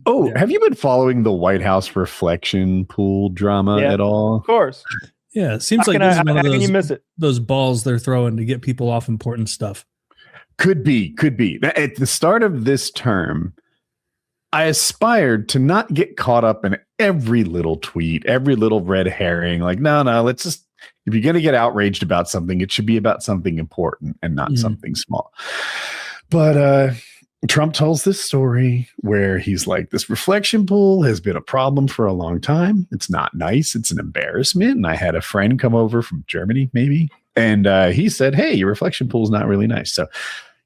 Oh, have you been following the White House reflection pool drama at all? Of course. Yeah, it seems like this is one of those balls they're throwing to get people off important stuff. Could be. At the start of this term, I aspired to not get caught up in every little tweet, every little red herring. Like, no, let's just, if you're going to get outraged about something, it should be about something important and not something small. But Trump tells this story where he's like, this reflection pool has been a problem for a long time. It's not nice. It's an embarrassment. And I had a friend come over from Germany, maybe. And he said, hey, your reflection pool is not really nice. So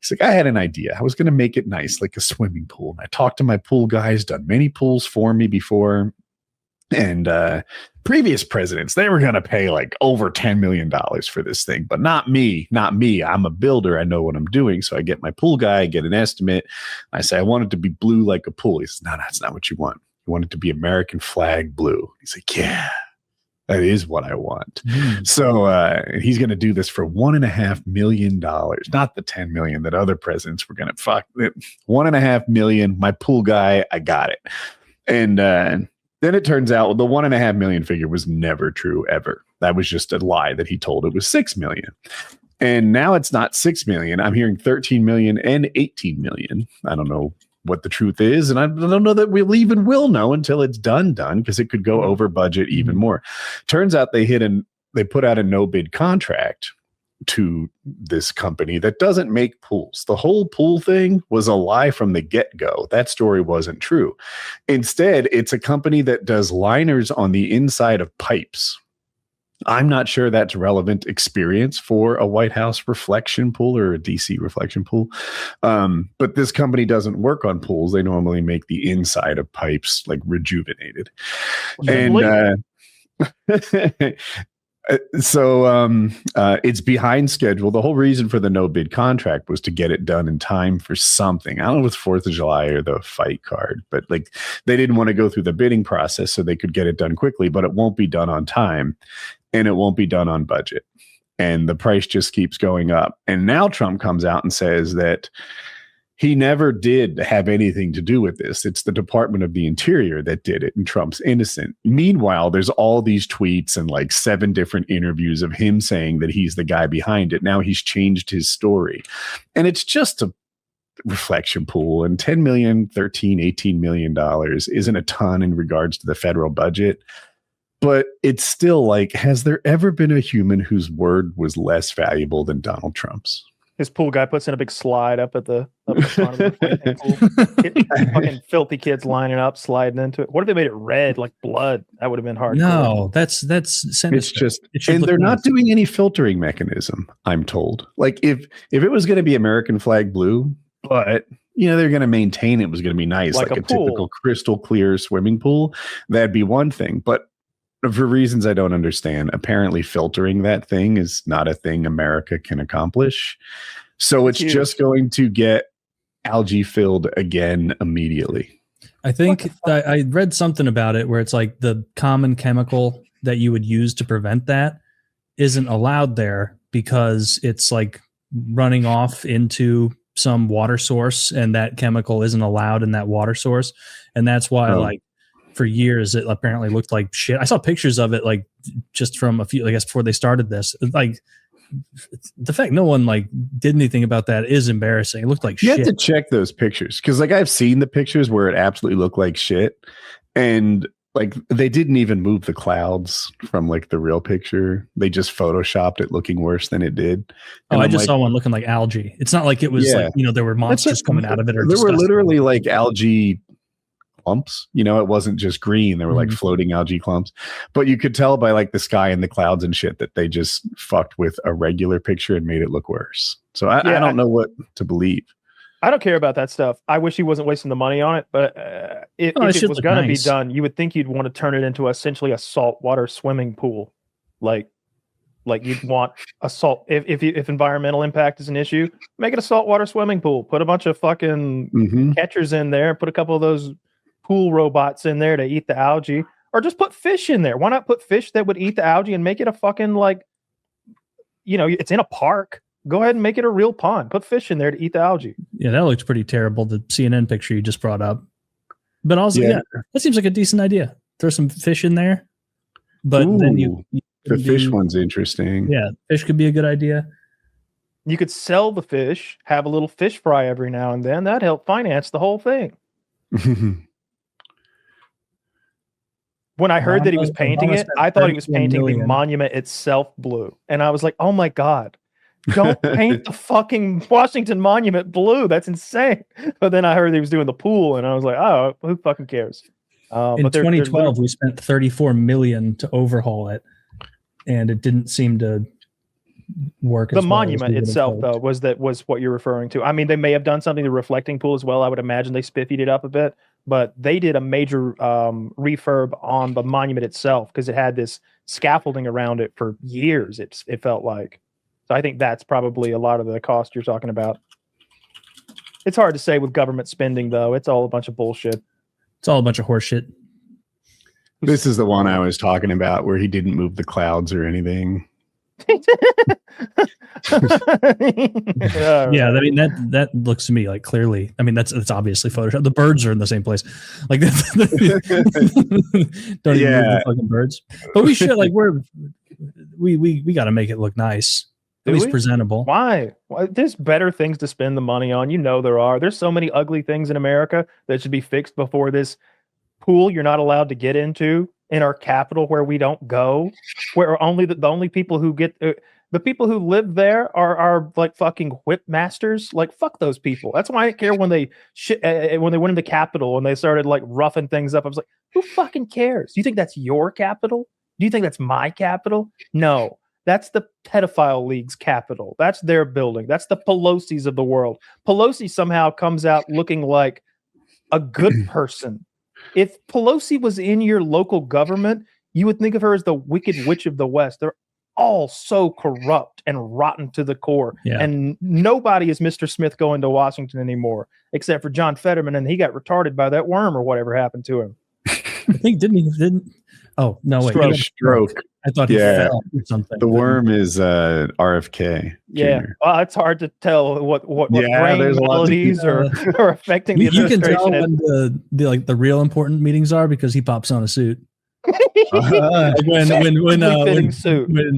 he's like, I had an idea. I was going to make it nice, like a swimming pool. And I talked to my pool guys, done many pools for me before. And previous presidents, they were going to pay like over $10 million for this thing, but not me. I'm a builder. I know what I'm doing. So I get my pool guy, I get an estimate. I say, I want it to be blue like a pool. He says, no, that's not what you want. You want it to be American flag blue. He's like, yeah, that is what I want. So he's going to do this for $1.5 million, not the $10 million that other presidents were going to fuck. $1.5 million. My pool guy, I got it. And then it turns out the $1.5 million figure was never true ever. That was just a lie that he told. It was $6 million. And now it's not $6 million. I'm hearing $13 million and $18 million. I don't know what the truth is. And I don't know that we'll know until it's done, because it could go over budget even more. Turns out they put out a no bid contract to this company that doesn't make pools. The whole pool thing was a lie from the get-go. That story wasn't true. Instead, it's a company that does liners on the inside of pipes. I'm not sure that's relevant experience for a White House reflection pool or a DC reflection pool. But this company doesn't work on pools. They normally make the inside of pipes like rejuvenated. And so it's behind schedule. The whole reason for the no bid contract was to get it done in time for something. I don't know if it's 4th of July or the fight card, but like they didn't want to go through the bidding process so they could get it done quickly, but it won't be done on time and it won't be done on budget. And the price just keeps going up. And now Trump comes out and says that he never did have anything to do with this. It's the Department of the Interior that did it, and Trump's innocent. Meanwhile, there's all these tweets and like 7 different interviews of him saying that he's the guy behind it. Now he's changed his story. And it's just a reflection pool. And $10 million, $13, $18 million isn't a ton in regards to the federal budget. But it's still like, has there ever been a human whose word was less valuable than Donald Trump's? His pool guy puts in a big slide up at the front of the pool. Fucking filthy kids lining up, sliding into it. What if they made it red like blood? That would have been hard. No, that's sinister. It's just, and they're not doing any filtering mechanism, I'm told. Like if it was going to be American flag blue, but they're going to maintain it was going to be nice, like a typical crystal clear swimming pool, that'd be one thing. But for reasons I don't understand, apparently filtering that thing is not a thing America can accomplish. So it's just going to get algae filled again immediately. I think I read something about it where it's like the common chemical that you would use to prevent that isn't allowed there because it's like running off into some water source, and that chemical isn't allowed in that water source. And that's why for years it apparently looked like shit. I saw pictures of it like just from a few, I guess, before they started this. Like the fact no one like did anything about that is embarrassing. It looked like shit. You have to check those pictures because like I've seen the pictures where it absolutely looked like shit, and like they didn't even move the clouds from like the real picture. They just photoshopped it looking worse than it did. And I just saw one looking like algae. It's not like it was like there were monsters coming out of it. Or there were literally like algae clumps. It wasn't just green. There were like floating algae clumps, but you could tell by like the sky and the clouds and shit that they just fucked with a regular picture and made it look worse. So I don't know what to believe. I don't care about that stuff. I wish he wasn't wasting the money on it, but if it was going to be done, you would think you'd want to turn it into essentially a saltwater swimming pool. Like you'd want a salt, if environmental impact is an issue, make it a saltwater swimming pool. Put a bunch of fucking catchers in there, put a couple of those pool robots in there to eat the algae, or just put fish in there. Why not put fish that would eat the algae and make it a fucking it's in a park. Go ahead and make it a real pond. Put fish in there to eat the algae. Yeah, that looked pretty terrible. The CNN picture you just brought up. But also, that seems like a decent idea. Throw some fish in there. But then you the fish one's interesting. Yeah, fish could be a good idea. You could sell the fish, have a little fish fry every now and then. That'd help finance the whole thing. When I heard that he was painting it, I thought he was painting the monument itself blue. And I was like, oh my God, don't paint the fucking Washington Monument blue. That's insane. But then I heard he was doing the pool and I was like, oh, who fucking cares? In 2012, we spent $34 million to overhaul it. And it didn't seem to work. The monument itself, though, was what you're referring to. I mean, they may have done something to the reflecting pool as well. I would imagine they spiffied it up a bit. But they did a major refurb on the monument itself because it had this scaffolding around it for years, it felt like. So I think that's probably a lot of the cost you're talking about. It's hard to say with government spending, though. It's all a bunch of bullshit. It's all a bunch of horse shit. This is the one I was talking about where he didn't move the clouds or anything. Yeah, I mean that looks to me like clearly. I mean that's obviously Photoshop. The birds are in the same place. Like don't even move the fucking birds. But we should we got to make it look nice, at least presentable. Why? There's better things to spend the money on. You know there are. There's so many ugly things in America that should be fixed before this pool you're not allowed to get into in our capital where we don't go, where only the only people who get the people who live there are like fucking whip masters. Like fuck those people. That's why I didn't care when they when they went into Capitol and they started like roughing things up. I was like, who fucking cares? Do you think that's your capital? Do you think that's my capital? No, that's the pedophile league's capital. That's their building. That's the Pelosi's of the world. Pelosi somehow comes out looking like a good person. If Pelosi was in your local government, you would think of her as the wicked witch of the West. They're all so corrupt and rotten to the core. Yeah. And nobody is Mr. Smith going to Washington anymore, except for John Fetterman, and he got retarded by that worm or whatever happened to him. I think didn't. Oh no! Wait, stroke. I thought he fell or something. The worm is RFK. Yeah, well, it's hard to tell what brain melodies are affecting the administration. You can tell when the real important meetings are because he pops on a suit. When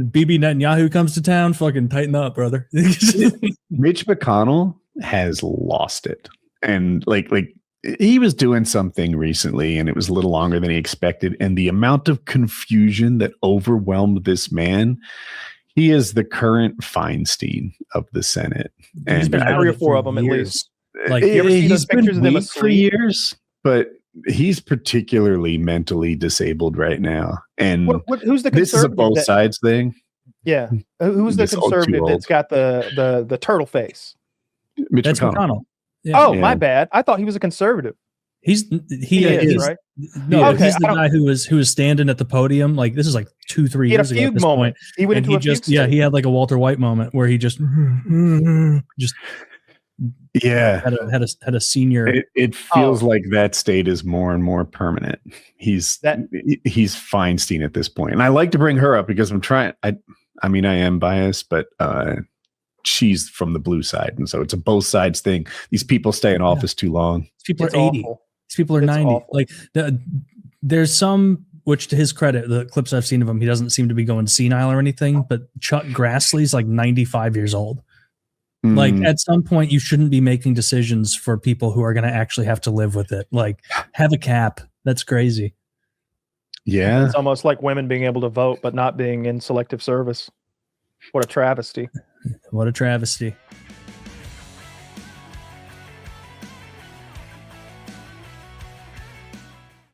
Bibi Netanyahu comes to town, fucking tighten up, brother. Mitch McConnell has lost it, and like he was doing something recently and it was a little longer than he expected. And the amount of confusion that overwhelmed this man, he is the current Feinstein of the Senate. There's been 3 or 4 of them at least. Like you ever see those pictures of them asleep? For years, but he's particularly mentally disabled right now. And who's the conservative? This is a both sides thing. Yeah. Who's the conservative that's got the turtle face? That's McConnell. Yeah. My bad. I thought he was a conservative. He is right. No, okay, he's the guy who was standing at the podium. Like this is like 2-3 years ago. At this point. He went into a fugue state. He had like a Walter White moment where he just had a senior. It feels like that state is more and more permanent. He's Feinstein at this point, and I like to bring her up because I'm trying. I mean, I am biased, but she's from the blue side, and so it's a both sides thing. These people stay in office too long. These people are 80. Awful. These people are 90. Awful. Like there's some, which to his credit, the clips I've seen of him, he doesn't seem to be going senile or anything. But Chuck Grassley's like 95 years old. Like at some point, you shouldn't be making decisions for people who are going to actually have to live with it. Like have a cap. That's crazy. Yeah, it's almost like women being able to vote but not being in selective service. What a travesty. What a travesty.